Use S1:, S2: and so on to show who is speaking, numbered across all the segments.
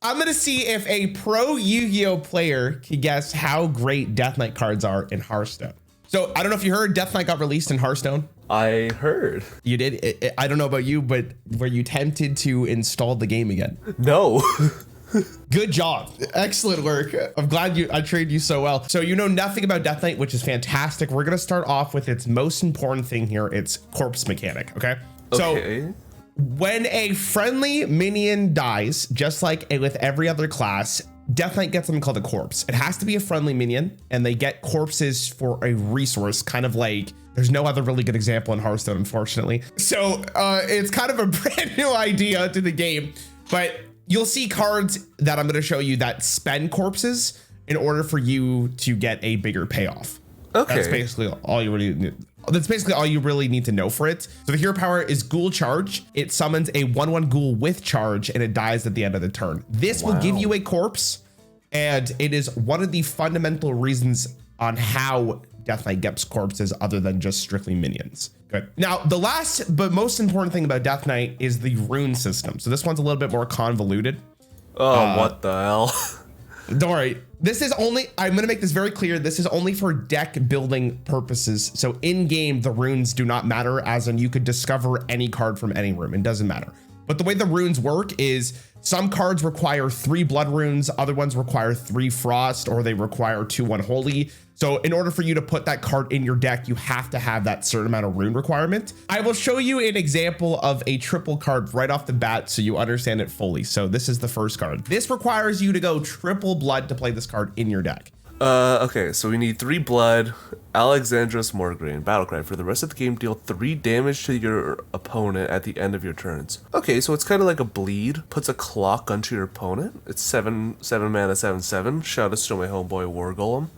S1: I'm going to see if a pro Yu-Gi-Oh player can guess how great Death Knight cards are in Hearthstone. So I don't know if you heard, Death Knight got released in Hearthstone.
S2: I heard.
S1: You did? I don't know about you, but were you tempted to install the game again?
S2: No.
S1: Good job. Excellent work. I'm glad I trained you so well. So you know nothing about Death Knight, which is fantastic. We're going to start off with its most important thing here. It's corpse mechanic, okay?
S2: Okay.
S1: So when a friendly minion dies, just like with every other class, Death Knight gets something called a corpse. It has to be a friendly minion, and they get corpses for a resource, kind of like, there's no other really good example in Hearthstone, unfortunately. So it's kind of a brand new idea to the game, but you'll see cards that I'm gonna show you that spend corpses in order for you to get a bigger payoff.
S2: Okay.
S1: That's basically all you really need. That's basically all you really need to know for it. So the hero power is Ghoul Charge. It summons a 1/1 Ghoul with charge, and it dies at the end of the turn. This will give you a corpse, and it is one of the fundamental reasons on how Death Knight gets corpses other than just strictly minions. Good. Now, the last but most important thing about Death Knight is the rune system. So this one's a little bit more convoluted.
S2: Oh, what the hell?
S1: Don't worry. This is only, I'm going to make this very clear. This is only for deck building purposes. So in game, the runes do not matter, as in you could discover any card from any room. It doesn't matter. But the way the runes work is some cards require 3 blood runes. Other ones require 3 frost, or they require 2 unholy. So in order for you to put that card in your deck, you have to have that certain amount of rune requirement. I will show you an example of a triple card right off the bat so you understand it fully. So this is the first card. This requires you to go triple blood to play this card in your deck.
S2: Okay, so we need 3 blood, Alexandros Morgraine, Battlecry. For the rest of the game, deal 3 damage to your opponent at the end of your turns. Okay, so it's kind of like a bleed. Puts a clock onto your opponent. It's 7 mana, 7/7. Shout out to my homeboy War Golem.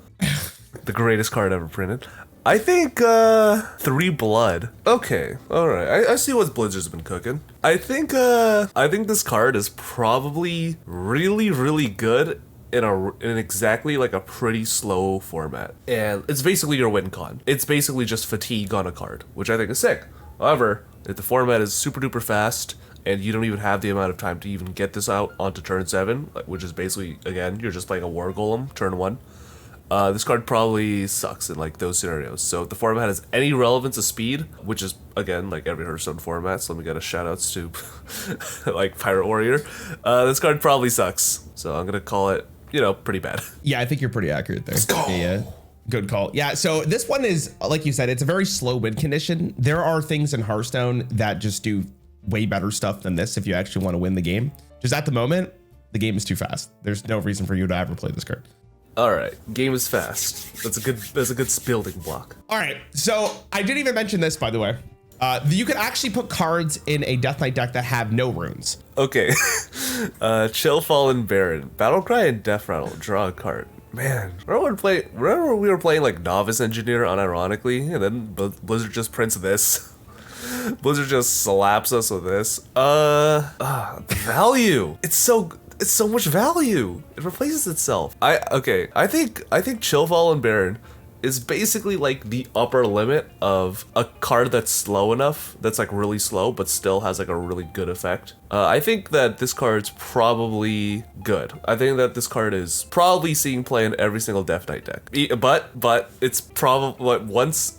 S2: The greatest card ever printed. I think 3 blood. Okay, all right. I see what Blizzard's been cooking. I think this card is probably really good in exactly like a pretty slow format, and it's basically your win con. It's basically just fatigue on a card, which I think is sick. However, if the format is super duper fast and you don't even have the amount of time to even get this out onto turn 7, which is basically, again, you're just playing a War Golem turn 1. This card probably sucks in like those scenarios. So if the format has any relevance to speed, which is again like every Hearthstone format, so let me get a shout outs to like Pirate Warrior, this card probably sucks. So I'm gonna call it, pretty bad.
S1: Yeah, I think you're pretty accurate there.
S2: Let's go.
S1: Yeah. Good call. Yeah, so this one is, like you said, it's a very slow win condition. There are things in Hearthstone that just do way better stuff than this if you actually want to win the game. Just at the moment, the game is too fast. There's no reason for you to ever play this card.
S2: All right, game is fast. That's a good building block.
S1: All right, so I didn't even mention this, by the way. You can actually put cards in a Death Knight deck that have no runes.
S2: Okay, Chill Fallen Baron, Battlecry and Death Rattle. Draw a card. Man, remember we were playing like Novice Engineer unironically, and then Blizzard just prints this. Blizzard just slaps us with this. The value. It's so much value. It replaces itself. I think Chill Fallen Baron is basically like the upper limit of a card that's slow enough, that's like really slow, but still has like a really good effect. I think that this card's probably good. I think that this card is probably seeing play in every single Death Knight deck. But it's probably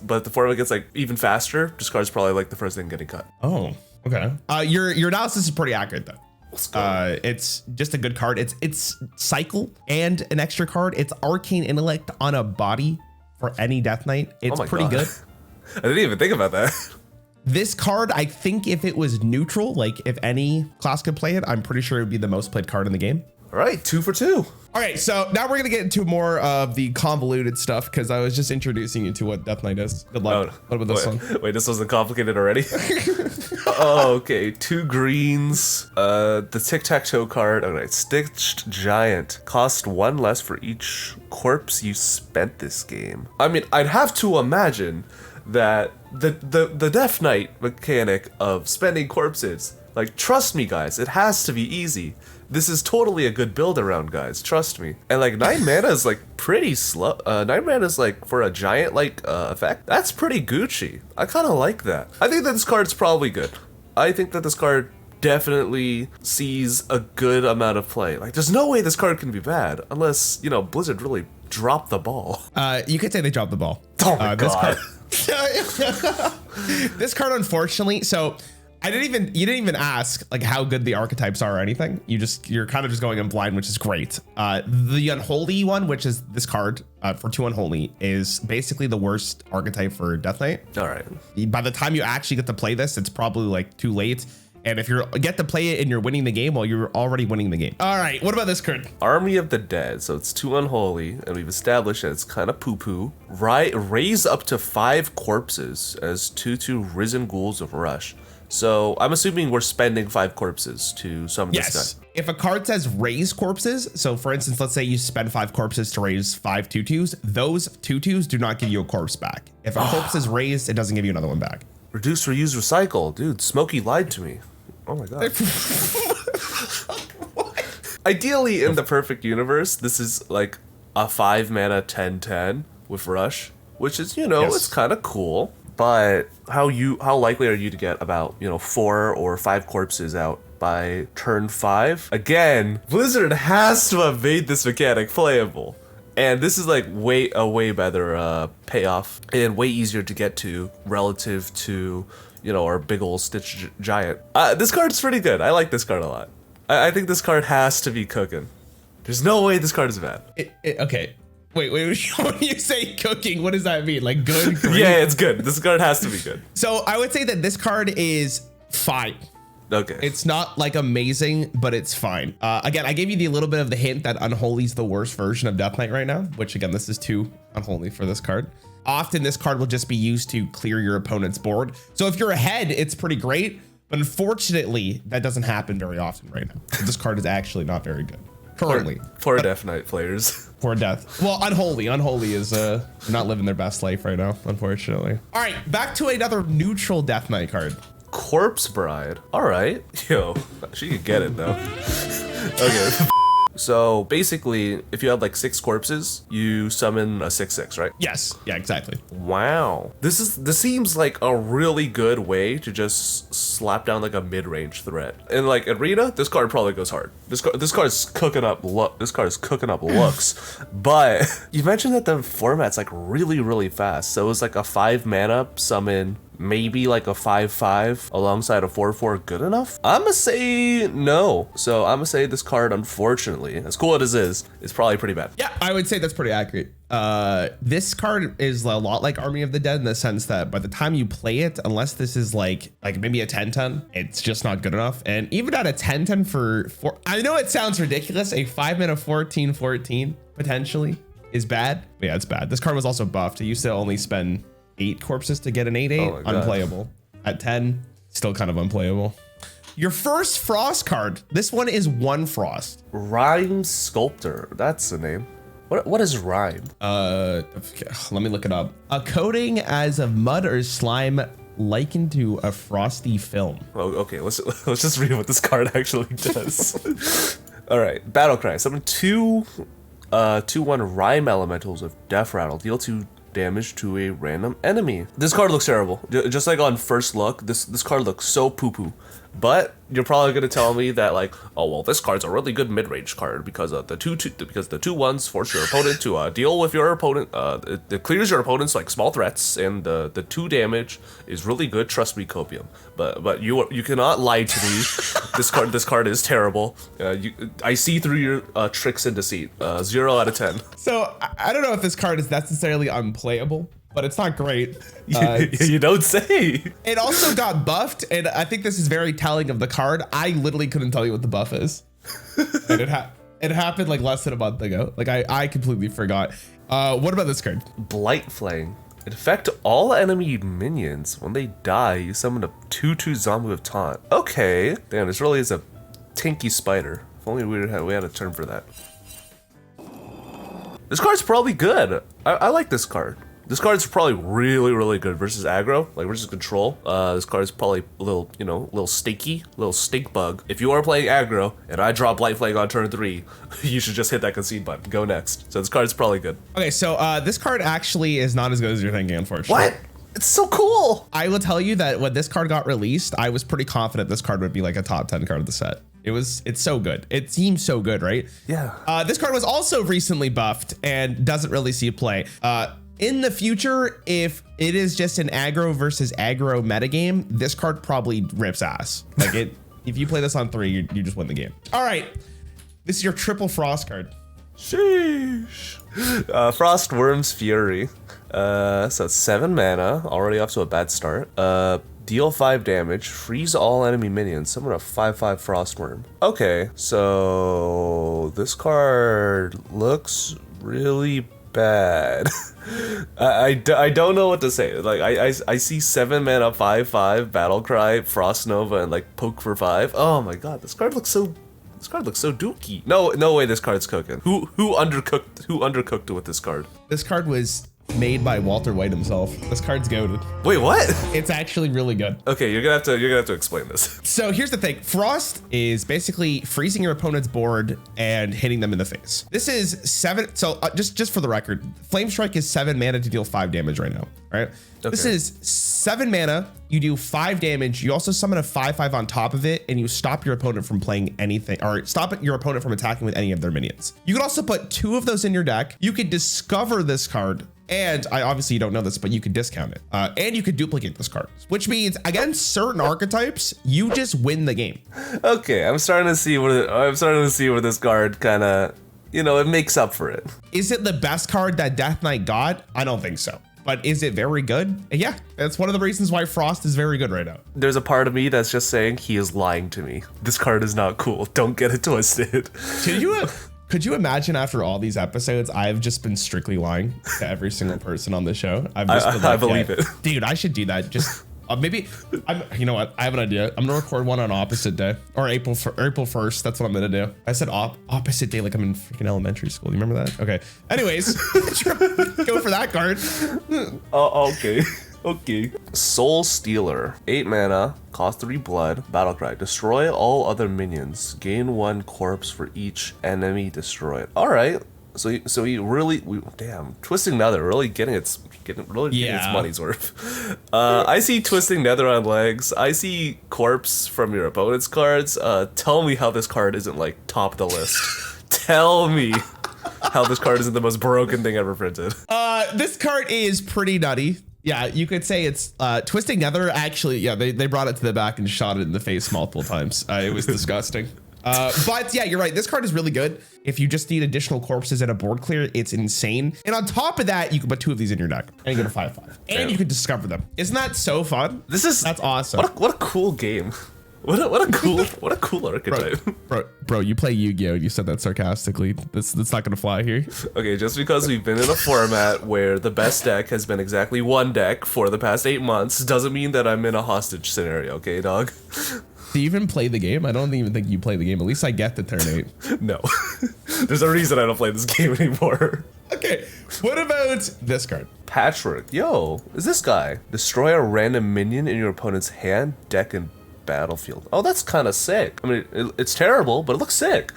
S2: but the format gets like even faster. This card's probably like the first thing getting cut.
S1: Oh, okay. Your analysis is pretty accurate though. It's just a good card. It's cycle and an extra card. It's Arcane Intellect on a body for any Death Knight. It's pretty good.
S2: I didn't even think about that.
S1: This card, I think if it was neutral, like if any class could play it, I'm pretty sure it would be the most played card in the game.
S2: All right, 2 for 2.
S1: All right, so now we're gonna get into more of the convoluted stuff because I was just introducing you to what Death Knight is. Good luck. What about this one?
S2: Wait, this wasn't complicated already? Oh, okay. 2 greens. The tic-tac-toe card. Alright, Stitched Giant. Cost 1 less for each corpse you spent this game. I mean, I'd have to imagine that the Death Knight mechanic of spending corpses, like, trust me guys, it has to be easy. This is totally a good build around, guys. Trust me. And like 9 mana is like pretty slow. 9 mana is like for a giant like effect. That's pretty Gucci. I kind of like that. I think that this card's probably good. I think that this card definitely sees a good amount of play. Like, there's no way this card can be bad unless, you know, Blizzard really dropped the ball.
S1: You could say they dropped the ball.
S2: Oh my God.
S1: This card, unfortunately, so you didn't even ask like how good the archetypes are or anything. You're kind of just going in blind, which is great. The Unholy one, which is this card for 2 Unholy, is basically the worst archetype for Death Knight.
S2: All right.
S1: By the time you actually get to play this, it's probably like too late. And if you get to play it and you're winning the game, well, you're already winning the game. All right, what about this card?
S2: Army of the Dead. So it's 2 Unholy, and we've established that it's kind of poo-poo. Raise up to 5 corpses as 2/2 Risen Ghouls of Rush. So I'm assuming we're spending 5 corpses to summon this guy.
S1: If a card says raise corpses, so for instance, let's say you spend 5 corpses to raise 5 2/2s, those 2/2s do not give you a corpse back. If a corpse is raised, it doesn't give you another one back.
S2: Reduce, reuse, recycle. Dude, Smokey lied to me. Oh my God. Ideally, in the perfect universe, this is like a 5 mana 10/10 with Rush, which is, you know, it's kind of cool. But how likely are you to get about, you know, 4 or 5 corpses out by turn 5? Again, Blizzard has to have made this mechanic playable. And this is like a way better payoff and way easier to get to relative to, you know, our big ol' Stitch Giant. This card's pretty good. I like this card a lot. I think this card has to be cooking. There's no way this card is bad.
S1: Okay. Wait, when you say cooking, what does that mean? Like good? Great?
S2: Yeah, it's good. This card has to be good.
S1: So I would say that this card is fine.
S2: Okay.
S1: It's not like amazing, but it's fine. Again, I gave you a little bit of the hint that Unholy's the worst version of Death Knight right now, which again, this is 2 Unholy for this card. Often this card will just be used to clear your opponent's board. So if you're ahead, it's pretty great. But unfortunately, that doesn't happen very often right now. So this card is actually not very good. Currently.
S2: Poor Death Knight players.
S1: Poor Death. Well, Unholy is not living their best life right now, unfortunately. All right, back to another neutral Death Knight card.
S2: Corpse Bride. All right. Yo, she could get it though. Okay. So basically, if you have like 6 corpses, you summon a 6/6, right?
S1: Yes. Yeah, exactly.
S2: Wow. This seems like a really good way to just slap down like a mid-range threat. And like Arena, this card probably goes hard. This card is cooking up looks. But you mentioned that the format's like really, really fast. So it's like a 5 mana summon, maybe like a 5/5 alongside a 4/4 good enough? I'ma say no. So I'ma say this card, unfortunately, as cool as it is probably pretty bad.
S1: Yeah, I would say that's pretty accurate. This card is a lot like Army of the Dead in the sense that by the time you play it, unless this is like maybe a 10/10, it's just not good enough. And even at a 10/10 for I know it sounds ridiculous, a 5 mana 14/14 potentially is bad. But yeah, it's bad. This card was also buffed. It used to only spend 8 corpses to get an 8/8.
S2: Oh
S1: unplayable. At 10, still kind of unplayable. Your first Frost card. This one is 1 Frost.
S2: Rime Sculptor. That's the name. What is Rime?
S1: Let me look it up. A coating as of mud or slime likened to a frosty film.
S2: Oh, okay. Let's just read what this card actually does. All right. Battlecry. Summon 2/1 Rime Elementals of Death Rattle. Deal 2 damage to a random enemy. This card looks terrible. Just like on first look, this card looks so poo-poo. But you're probably gonna tell me that like, oh well, this card's a really good mid-range card because the 2/1s force your opponent to deal with your opponent. It clears your opponent's like small threats, and the 2 damage is really good. Trust me, Copium. But you cannot lie to me. This card is terrible. I see through your tricks and deceit. 0 out of 10.
S1: So I don't know if this card is necessarily unplayable, but it's not great.
S2: You don't say.
S1: It also got buffed, and I think this is very telling of the card. I literally couldn't tell you what the buff is. And it happened like less than a month ago. Like I completely forgot. What about this card?
S2: Blight Flang. Infect all enemy minions. When they die, you summon a 2/2 zombie with taunt. Okay. Damn, this really is a tinky spider. If only we had a term for that. This card's probably good. I like this card. This card's probably really, really good versus aggro, like versus control. This card is probably a little, little stinky, little stink bug. If you are playing aggro and I drop Blight Flag on turn 3, you should just hit that concede button. Go next. So this card's probably good.
S1: Okay, so this card actually is not as good as you're thinking, unfortunately.
S2: What? It's so cool.
S1: I will tell you that when this card got released, I was pretty confident this card would be like a top 10 card of the set. It's so good. It seems so good, right?
S2: Yeah.
S1: This card was also recently buffed and doesn't really see play. In the future, if it is just an aggro versus aggro metagame, this card probably rips ass. Like if you play this on 3, you just win the game. All right, this is your triple frost card.
S2: Sheesh. Frostworm's Fury. So it's 7 mana, already off to a bad start. Deal 5 damage, freeze all enemy minions, summon a 5/5 Frostworm. Okay, so this card looks really bad. I don't know what to say. Like I see 7 mana 5/5 Battlecry, Frost Nova, and like poke for 5. Oh my god, this card looks so dookie. No way this card's cooking. Who undercooked with this card?
S1: This card was made by Walter White himself. This card's goated.
S2: Wait, what?
S1: It's actually really good.
S2: Okay, you're gonna have to explain this.
S1: So here's the thing. Frost is basically freezing your opponent's board and hitting them in the face. This is 7. So just for the record, Flame Strike is 7 mana to deal 5 damage right now. All right. Okay. This is 7 mana. You do 5 damage. You also summon a 5/5 on top of it, and you stop your opponent from playing anything, or stop your opponent from attacking with any of their minions. You could also put 2 of those in your deck. You could discover this card. And I obviously you don't know this, but you could discount it. And you could duplicate this card, which means against certain archetypes, you just win the game.
S2: Okay, I'm starting to see where this card kind of, it makes up for it.
S1: Is it the best card that Death Knight got? I don't think so. But is it very good? Yeah, that's one of the reasons why Frost is very good right now.
S2: There's a part of me that's just saying he is lying to me. This card is not cool. Don't get it twisted.
S1: Could you imagine after all these episodes, I've just been strictly lying to every single person on the show?
S2: I believe it.
S1: Dude, I should do that. Just maybe, you know what? I have an idea. I'm gonna record one on opposite day or April 1st. That's what I'm gonna do. I said opposite day like I'm in freaking elementary school. You remember that? Okay. Anyways, go for that card.
S2: Okay. Okay. Soul Stealer. 8 mana, cost 3 blood, battlecry. Destroy all other minions. Gain 1 corpse for each enemy destroyed. Alright. So he really, damn, Twisting Nether really getting its money's worth. I see Twisting Nether on legs. I see corpse from your opponent's cards. Tell me how this card isn't like top of the list. Tell me how this card isn't the most broken thing ever printed.
S1: This card is pretty nutty. Yeah, you could say it's Twisting Nether. Actually, yeah, they brought it to the back and shot it in the face multiple times. It was disgusting. But yeah, you're right. This card is really good. If you just need additional corpses and a board clear, it's insane. And on top of that, you can put 2 of these in your deck and you get a 5/5. And you can discover them. Isn't that so fun? That's awesome.
S2: What a cool game. What a cool archetype.
S1: Bro, you play YuGiOh and you said that sarcastically. That's not gonna fly here.
S2: Okay, just because we've been in a format where the best deck has been exactly one deck for the past 8 months doesn't mean that I'm in a hostage scenario, okay, dog?
S1: Do you even play the game? I don't even think you play the game. At least I get the turn 8.
S2: No. There's a reason I don't play this game anymore.
S1: Okay, what about this card?
S2: Patchwork. Yo, is this guy. Destroy a random minion in your opponent's hand, deck, and battlefield. Oh, that's kind of sick. I mean, it's terrible, but it looks sick.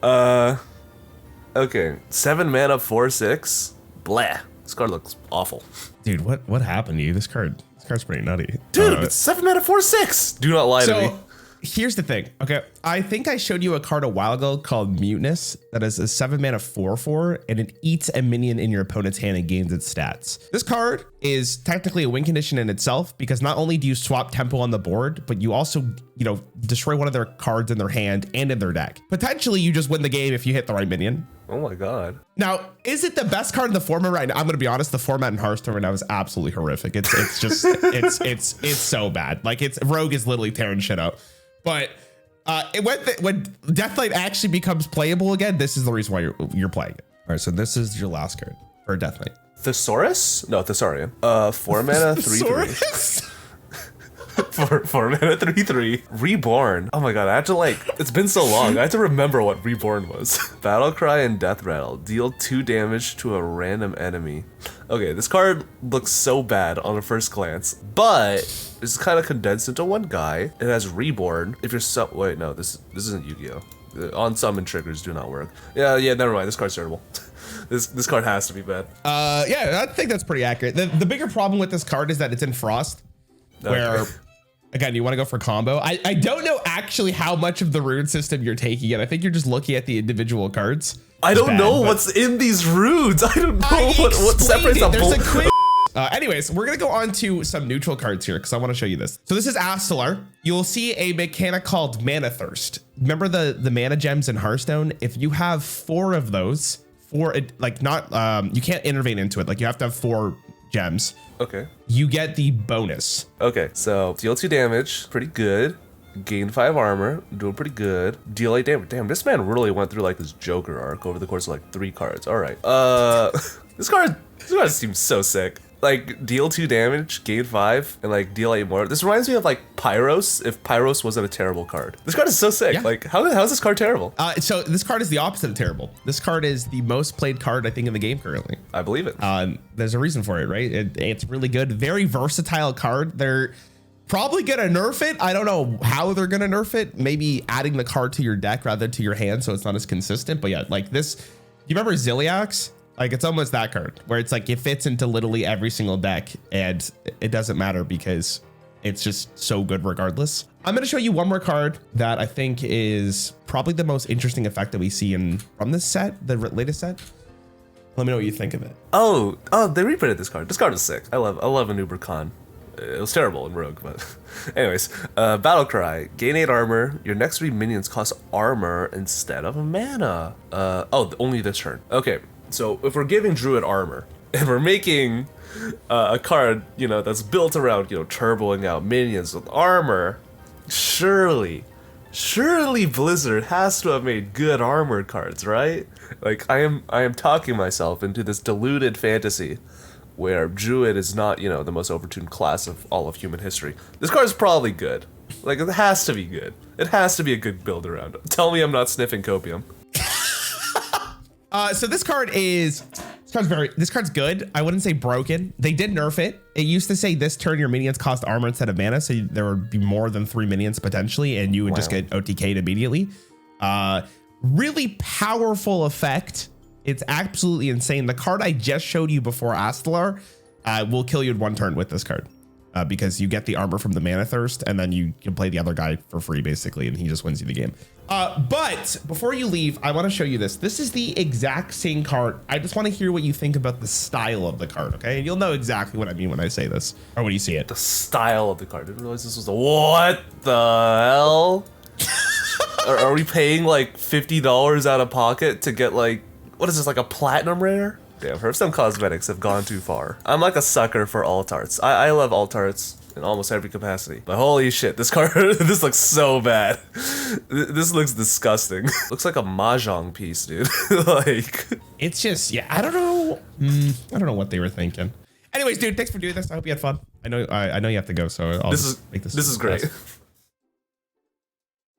S2: Okay, 7 mana, 4/6. Blah. This card looks awful.
S1: Dude, what happened to you? This card's pretty nutty.
S2: Dude, it's 7 mana, 4/6. Do not lie to me.
S1: Here's the thing. Okay, I think I showed you a card a while ago called Mutinous that is a 7 mana 4/4 and it eats a minion in your opponent's hand and gains its stats. This card is technically a win condition in itself because not only do you swap tempo on the board, but you also, destroy one of their cards in their hand and in their deck. Potentially, you just win the game if you hit the right minion.
S2: Oh my god.
S1: Now, is it the best card in the format right now? I'm gonna be honest, the format in Hearthstone right now is absolutely horrific. It's just it's so bad. Like Rogue is literally tearing shit up. But when Death Knight actually becomes playable again, this is the reason why you're playing it. All right, so this is your last card for Death Knight.
S2: Thesaurus? No, Thesaurian. 4 mana, 3/3. 4 mana, 3/3. Reborn. Oh my god, I had to it's been so long. I had to remember what Reborn was. Battlecry and Death Rattle. Deal 2 damage to a random enemy. Okay, this card looks so bad on a first glance, but it's kind of condensed into one guy. It has Reborn. If you're wait, no, this isn't YuGiOh. On summon triggers do not work. Yeah, never mind. This card's terrible. This card has to be bad.
S1: Yeah, I think that's pretty accurate. The bigger problem with this card is that it's in Frost, where, again, you want to go for combo. I don't know actually how much of the rune system you're taking in. I think you're just looking at the individual cards.
S2: I don't know what's in these runes. I don't know what separates them.
S1: There's a quick. Anyways, we're gonna go on to some neutral cards here because I want to show you this. So this is Astalar. You'll see a mechanic called Mana Thirst. Remember the mana gems in Hearthstone? If you have 4 of those, like not you can't intervene into it. Like you have to have 4 gems.
S2: Okay.
S1: You get the bonus.
S2: Okay, so deal 2 damage, pretty good. Gain 5 armor, doing pretty good. Deal 8 damage. Damn, this man really went through like his Joker arc over the course of like 3 cards. All right. This card seems so sick. Like deal 2 damage, gain 5, and like deal 8 more. This reminds me of like Pyros, if Pyros wasn't a terrible card. This card is so sick. Yeah. Like how is this card terrible?
S1: So this card is the opposite of terrible. This card is the most played card I think in the game currently.
S2: I believe it.
S1: There's a reason for it, right? It's really good. Very versatile card. They're probably gonna nerf it. I don't know how they're gonna nerf it. Maybe adding the card to your deck rather than to your hand so it's not as consistent. But yeah, like this, you remember Ziliax? Like it's almost that card where it's like it fits into literally every single deck and it doesn't matter because it's just so good regardless. I'm going to show you one more card that I think is probably the most interesting effect that we see from this set, the latest set. Let me know what you think of it.
S2: Oh, they reprinted this card. This card is sick. I love an Uber Khan. It was terrible in Rogue, but anyways, Battle Cry, gain 8 armor. Your next 3 minions cost armor instead of mana. Only this turn. Okay. So if we're giving Druid armor and we're making a card, that's built around, turboing out minions with armor, surely Blizzard has to have made good armor cards, right? Like I am talking myself into this deluded fantasy where Druid is not, the most overtuned class of all of human history. This card is probably good. Like it has to be good. It has to be a good build around. Tell me I'm not sniffing copium.
S1: So this card's good. I wouldn't say broken. They did nerf it. It used to say this turn your minions cost armor instead of mana, so there would be more than 3 minions potentially, and you would just get OTK'd immediately. Really powerful effect. It's absolutely insane. The card I just showed you before, Astalar, will kill you in 1 turn with this card. Because you get the armor from the Mana Thirst, and then you can play the other guy for free, basically, and he just wins you the game. But before you leave, I want to show you this. This is the exact same card. I just want to hear what you think about the style of the card, okay? And you'll know exactly what I mean when I say this, or when you see it.
S2: The style of the card. I didn't realize this was what the hell? Are we paying like $50 out of pocket to get like, what is this, like a platinum rare? Damn, Hearthstone cosmetics have gone too far. I'm like a sucker for alt arts. I love alt arts in almost every capacity. But holy shit, this card, this looks so bad. This looks disgusting. Looks like a mahjong piece, dude. Like,
S1: it's just, yeah, I don't know. I don't know what they were thinking. Anyways, dude, thanks for doing this. I hope you had fun. I know you have to go, so I'll
S2: this is great.